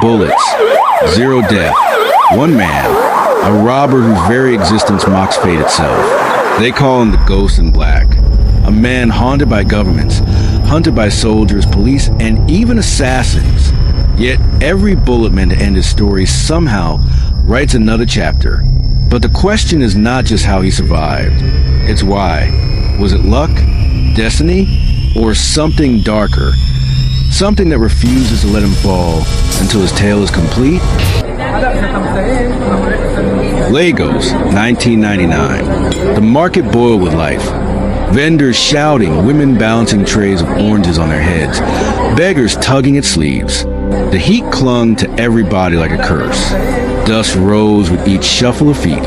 bullets, 0 death, 1 man, a robber whose very existence mocks fate itself. They call him the Ghost in Black, a man haunted by governments, hunted by soldiers, police, and even assassins. Yet every bullet meant to end his story somehow writes another chapter. But the question is not just how he survived, it's why. Was it luck, destiny, or something darker? Something that refuses to let him fall until his tale is complete? Lagos, 1999. The market boiled with life. Vendors shouting, women balancing trays of oranges on their heads, beggars tugging at sleeves. The heat clung to every body like a curse. Dust rose with each shuffle of feet,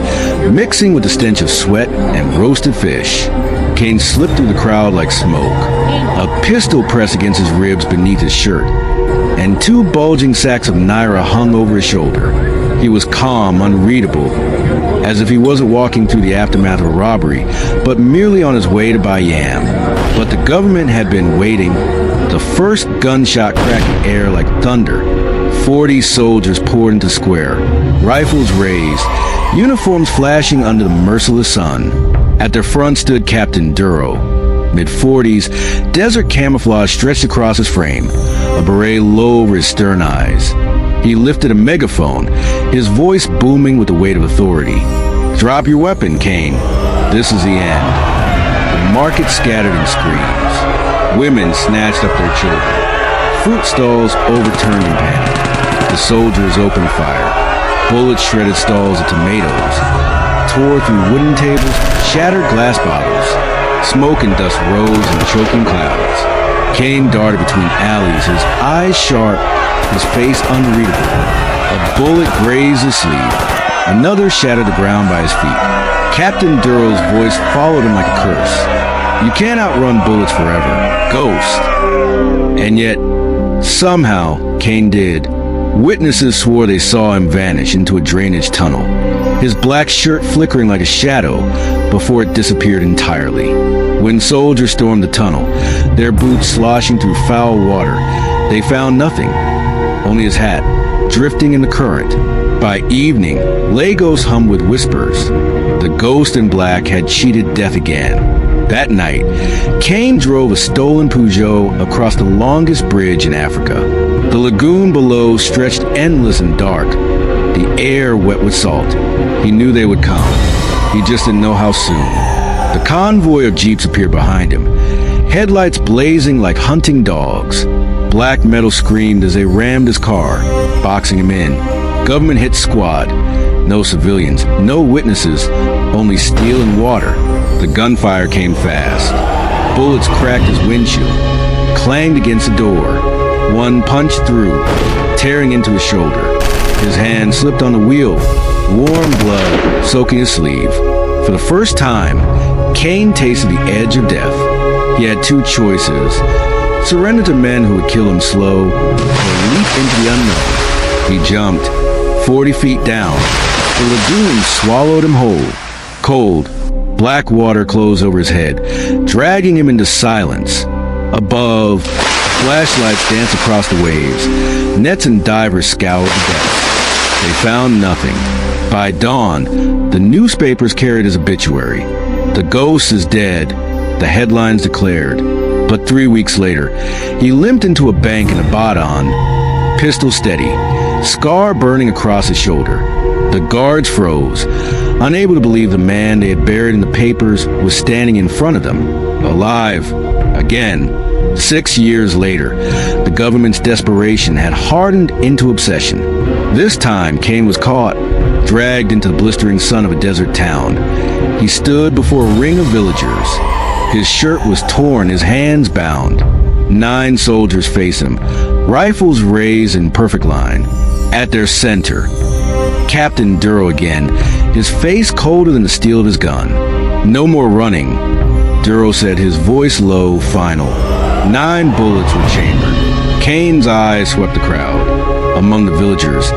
mixing with the stench of sweat and roasted fish. Kane slipped through the crowd like smoke, a pistol pressed against his ribs beneath his shirt, and 2 bulging sacks of naira hung over his shoulder. He was calm, unreadable, as if he wasn't walking through the aftermath of a robbery, but merely on his way to buy yam. But the government had been waiting. The first gunshot cracked the air like thunder. 40 soldiers poured into the square, rifles raised, uniforms flashing under the merciless sun. At their front stood Captain Duro, mid-40s, desert camouflage stretched across his frame, a beret low over his stern eyes. He lifted a megaphone, his voice booming with the weight of authority. "Drop your weapon, Kane. This is the end." The market scattered in screams. Women snatched up their children. Fruit stalls overturned in panic. The soldiers opened fire. Bullets shredded stalls of tomatoes, tore through wooden tables, shattered glass bottles. Smoke and dust rose in choking clouds. Kane darted between alleys, his eyes sharp, his face unreadable. A bullet grazed his sleeve. Another shattered the ground by his feet. Captain Duro's voice followed him like a curse. "You can't outrun bullets forever, Ghost." And yet, somehow, Kane did. Witnesses swore they saw him vanish into a drainage tunnel, his black shirt flickering like a shadow before it disappeared entirely. When soldiers stormed the tunnel, their boots sloshing through foul water, they found nothing, only his hat, drifting in the current. By evening, Lagos hummed with whispers. The Ghost in Black had cheated death again. That night, Kane drove a stolen Peugeot across the longest bridge in Africa. The lagoon below stretched endless and dark, the air wet with salt. He knew they would come. He just didn't know how soon. The convoy of jeeps appeared behind him, headlights blazing like hunting dogs. Black metal screamed as they rammed his car, boxing him in. Government hit squad. No civilians, no witnesses, only steel and water. The gunfire came fast. Bullets cracked his windshield, clanged against the door. One punched through, tearing into his shoulder. His hand slipped on the wheel, warm blood soaking his sleeve. For the first time, Kane tasted the edge of death. He had 2 choices: surrender to men who would kill him slow, or leap into the unknown. He jumped, 40 feet down. The lagoon swallowed him whole. Cold, black water closed over his head, dragging him into silence. Above, flashlights danced across the waves. Nets and divers scoured the depths. They found nothing. By dawn, the newspapers carried his obituary. "The Ghost is dead," the headlines declared. But 3 weeks later, he limped into a bank in Ibadan, pistol steady, scar burning across his shoulder. The guards froze, unable to believe the man they had buried in the papers was standing in front of them, alive, again. 6 years later, the government's desperation had hardened into obsession. This time, Kane was caught, dragged into the blistering sun of a desert town. He stood before a ring of villagers. His shirt was torn, his hands bound. 9 soldiers faced him, rifles raised in perfect line. At their center, Captain Duro again, his face colder than the steel of his gun. "No more running," Duro said, his voice low, final. 9 bullets were chambered. Kane's eyes swept the crowd. Among the villagers,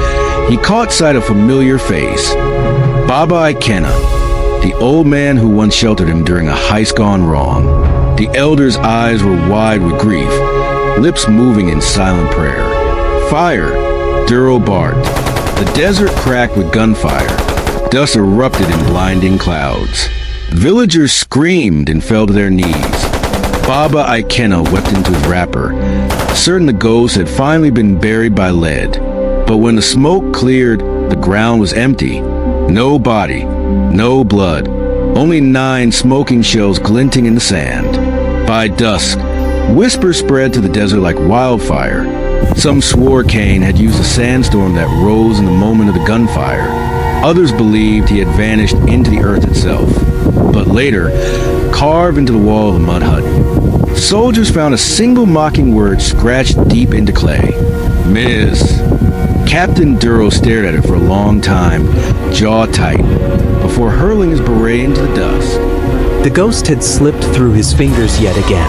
he caught sight of a familiar face. Baba Ikena, the old man who once sheltered him during a heist gone wrong. The elder's eyes were wide with grief, lips moving in silent prayer. "Fire," Duro barked. The desert cracked with gunfire. Dust erupted in blinding clouds. Villagers screamed and fell to their knees. Baba Ikena wept into his wrapper, certain the ghost had finally been buried by lead. But when the smoke cleared, the ground was empty. No body, no blood, only 9 smoking shells glinting in the sand. By dusk, whispers spread to the desert like wildfire. Some swore Cain had used a sandstorm that rose in the moment of the gunfire. Others believed he had vanished into the earth itself. But later, carved into the wall of the mud hut, soldiers found a single mocking word scratched deep into clay. Miss. Captain Duro stared at it for a long time, jaw tight, before hurling his beret into the dust. The ghost had slipped through his fingers yet again.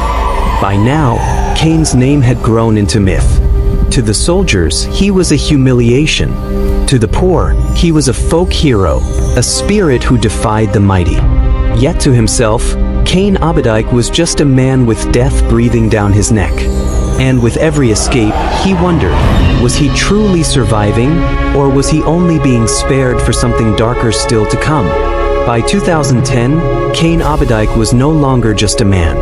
By now, Cain's name had grown into myth. To the soldiers, he was a humiliation. To the poor, he was a folk hero, a spirit who defied the mighty. Yet to himself, Cain Abedike was just a man with death breathing down his neck. And with every escape, he wondered, was he truly surviving, or was he only being spared for something darker still to come? By 2010, Cain Abedike was no longer just a man.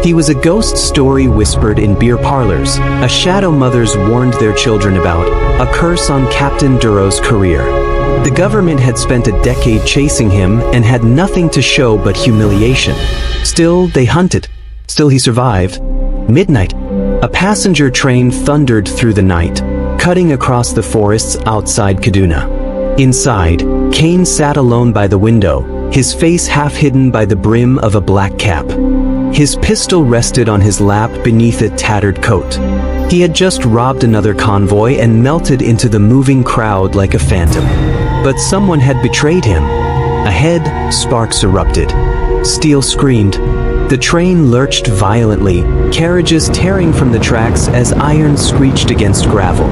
He was a ghost story whispered in beer parlors, a shadow mothers warned their children about, a curse on Captain Duro's career. The government had spent a decade chasing him and had nothing to show but humiliation. Still, they hunted. Still, he survived. Midnight. A passenger train thundered through the night, cutting across the forests outside Kaduna. Inside, Cain sat alone by the window, his face half hidden by the brim of a black cap. His pistol rested on his lap beneath a tattered coat. He had just robbed another convoy and melted into the moving crowd like a phantom. But someone had betrayed him. Ahead, sparks erupted. Steel screamed. The train lurched violently, carriages tearing from the tracks as iron screeched against gravel.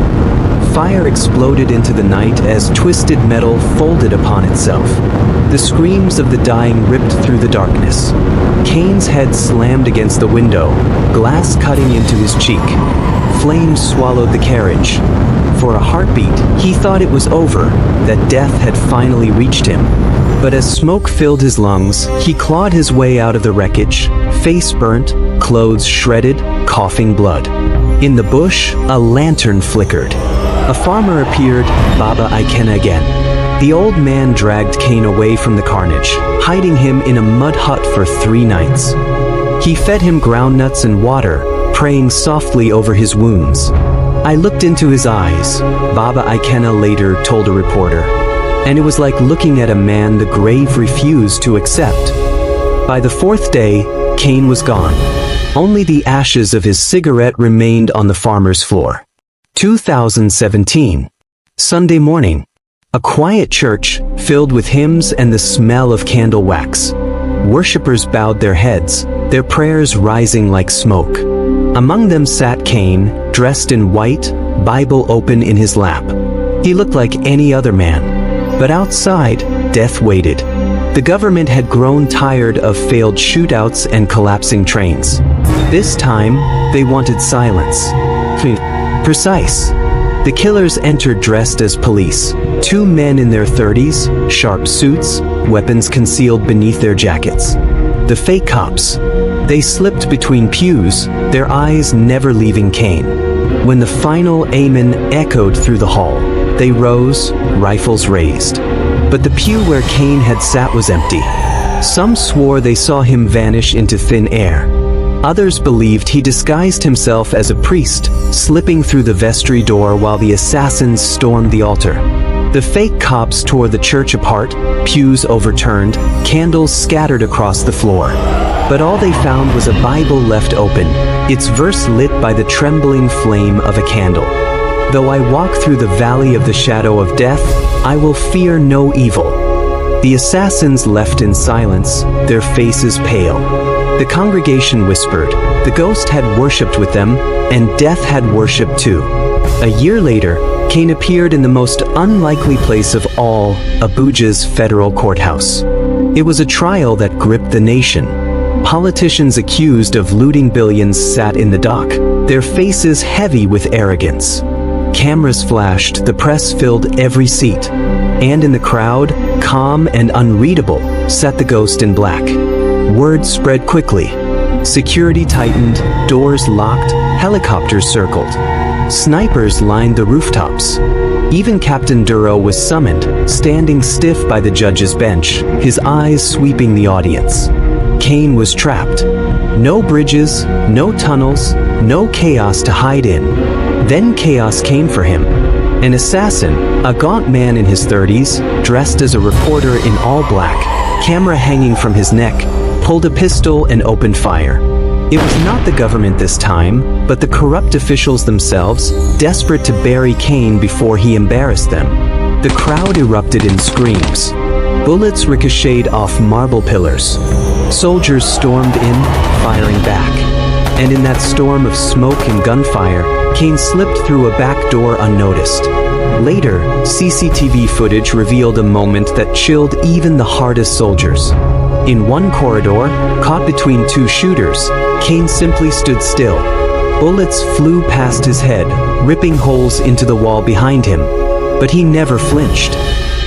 Fire exploded into the night as twisted metal folded upon itself. The screams of the dying ripped through the darkness. Cain's head slammed against the window, glass cutting into his cheek. Flames swallowed the carriage. For a heartbeat, he thought it was over, that death had finally reached him. But as smoke filled his lungs, he clawed his way out of the wreckage, face burnt, clothes shredded, coughing blood. In the bush, a lantern flickered. A farmer appeared, Baba Ikena again. The old man dragged Cain away from the carnage, hiding him in a mud hut for 3 nights. He fed him groundnuts and water, praying softly over his wounds. I looked into his eyes, Baba Ikena later told a reporter, and it was like looking at a man the grave refused to accept. By the 4th day, Cain was gone. Only the ashes of his cigarette remained on the farmer's floor. 2017. Sunday morning. A quiet church, filled with hymns and the smell of candle wax. Worshippers bowed their heads, their prayers rising like smoke. Among them sat Cain, dressed in white, Bible open in his lap. He looked like any other man. But outside, death waited. The government had grown tired of failed shootouts and collapsing trains. This time, they wanted silence. Precise. The killers entered dressed as police. 2 men in their 30s, sharp suits, weapons concealed beneath their jackets. The fake cops. They slipped between pews, their eyes never leaving Cain. When the final amen echoed through the hall, they rose, rifles raised. But the pew where Cain had sat was empty. Some swore they saw him vanish into thin air. Others believed he disguised himself as a priest, slipping through the vestry door while the assassins stormed the altar. The fake cops tore the church apart, pews overturned, candles scattered across the floor. But all they found was a Bible left open, its verse lit by the trembling flame of a candle. Though I walk through the valley of the shadow of death, I will fear no evil. The assassins left in silence, their faces pale. The congregation whispered, the ghost had worshipped with them, and death had worshipped too. A year later, Cain appeared in the most unlikely place of all, Abuja's federal courthouse. It was a trial that gripped the nation. Politicians accused of looting billions sat in the dock, their faces heavy with arrogance. Cameras flashed, the press filled every seat. And in the crowd, calm and unreadable, sat the ghost in black. Word spread quickly. Security tightened, doors locked, helicopters circled. Snipers lined the rooftops. Even Captain Duro was summoned, standing stiff by the judge's bench, his eyes sweeping the audience. Kane was trapped. No bridges, no tunnels, no chaos to hide in. Then chaos came for him. An assassin, a gaunt man in his 30s, dressed as a reporter in all black, camera hanging from his neck, pulled a pistol and opened fire. It was not the government this time, but the corrupt officials themselves, desperate to bury Kane before he embarrassed them. The crowd erupted in screams. Bullets ricocheted off marble pillars. Soldiers stormed in, firing back. And in that storm of smoke and gunfire, Kane slipped through a back door unnoticed. Later, CCTV footage revealed a moment that chilled even the hardest soldiers. In one corridor, caught between two shooters, Kane simply stood still. Bullets flew past his head, ripping holes into the wall behind him. But he never flinched,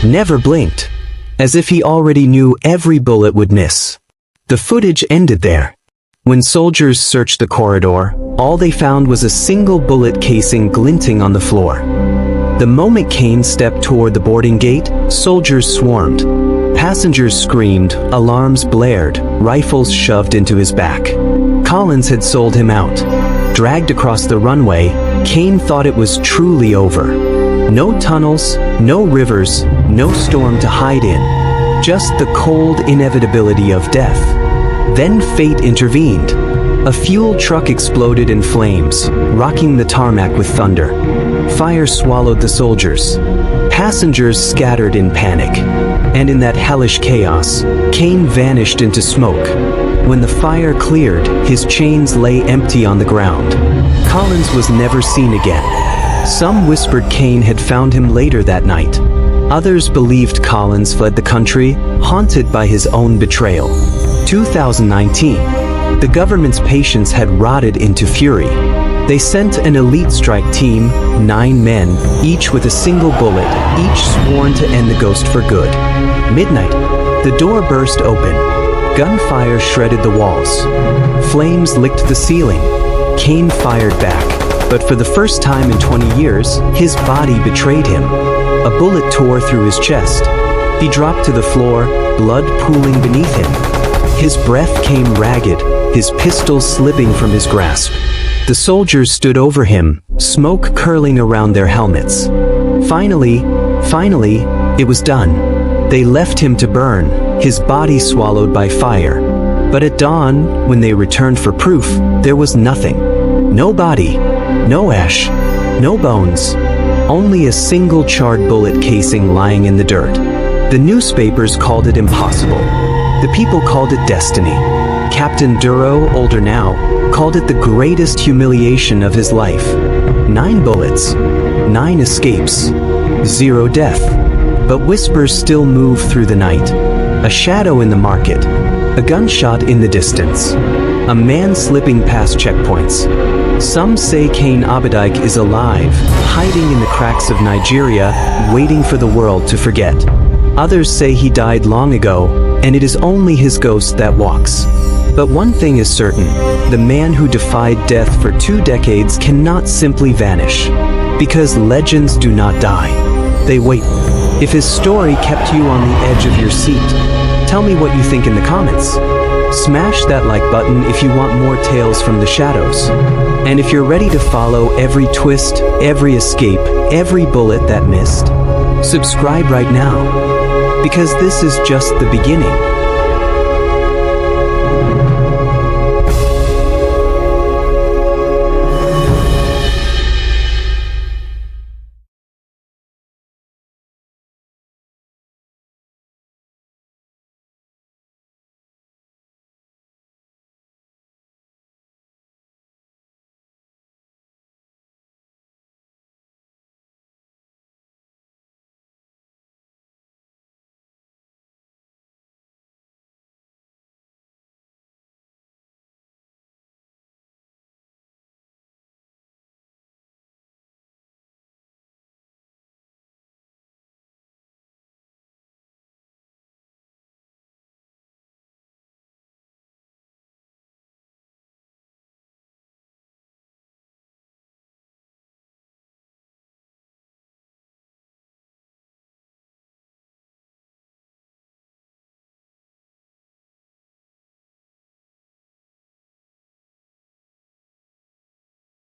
never blinked, as if he already knew every bullet would miss. The footage ended there. When soldiers searched the corridor, all they found was a single bullet casing glinting on the floor. The moment Kane stepped toward the boarding gate, soldiers swarmed. Passengers screamed, alarms blared, rifles shoved into his back. Collins had sold him out. Dragged across the runway, Kane thought it was truly over. No tunnels, no rivers, no storm to hide in. Just the cold inevitability of death. Then fate intervened. A fuel truck exploded in flames, rocking the tarmac with thunder. Fire swallowed the soldiers. Passengers scattered in panic. And in that hellish chaos, Kane vanished into smoke. When the fire cleared, his chains lay empty on the ground. Collins was never seen again. Some whispered Kane had found him later that night. Others believed Collins fled the country, haunted by his own betrayal. 2019. The government's patience had rotted into fury. They sent an elite strike team, 9 men, each with a single bullet, each sworn to end the ghost for good. Midnight, the door burst open. Gunfire shredded the walls. Flames licked the ceiling. Kane fired back, but for the first time in 20 years, his body betrayed him. A bullet tore through his chest. He dropped to the floor, blood pooling beneath him. His breath came ragged, his pistol slipping from his grasp. The soldiers stood over him, smoke curling around their helmets. Finally, it was done. They left him to burn, his body swallowed by fire. But at dawn, when they returned for proof, there was nothing. No body, no ash, no bones. Only a single charred bullet casing lying in the dirt. The newspapers called it impossible. The people called it destiny. Captain Duro, older now, called it the greatest humiliation of his life. 9 bullets, 9 escapes, 0 death. But whispers still move through the night. A shadow in the market, a gunshot in the distance, a man slipping past checkpoints. Some say Kane Abedike is alive, hiding in the cracks of Nigeria, waiting for the world to forget. Others say he died long ago, and it is only his ghost that walks. But one thing is certain, the man who defied death for 2 decades cannot simply vanish. Because legends do not die. They wait. If his story kept you on the edge of your seat, tell me what you think in the comments. Smash that like button if you want more tales from the shadows. And if you're ready to follow every twist, every escape, every bullet that missed, subscribe right now. Because this is just the beginning.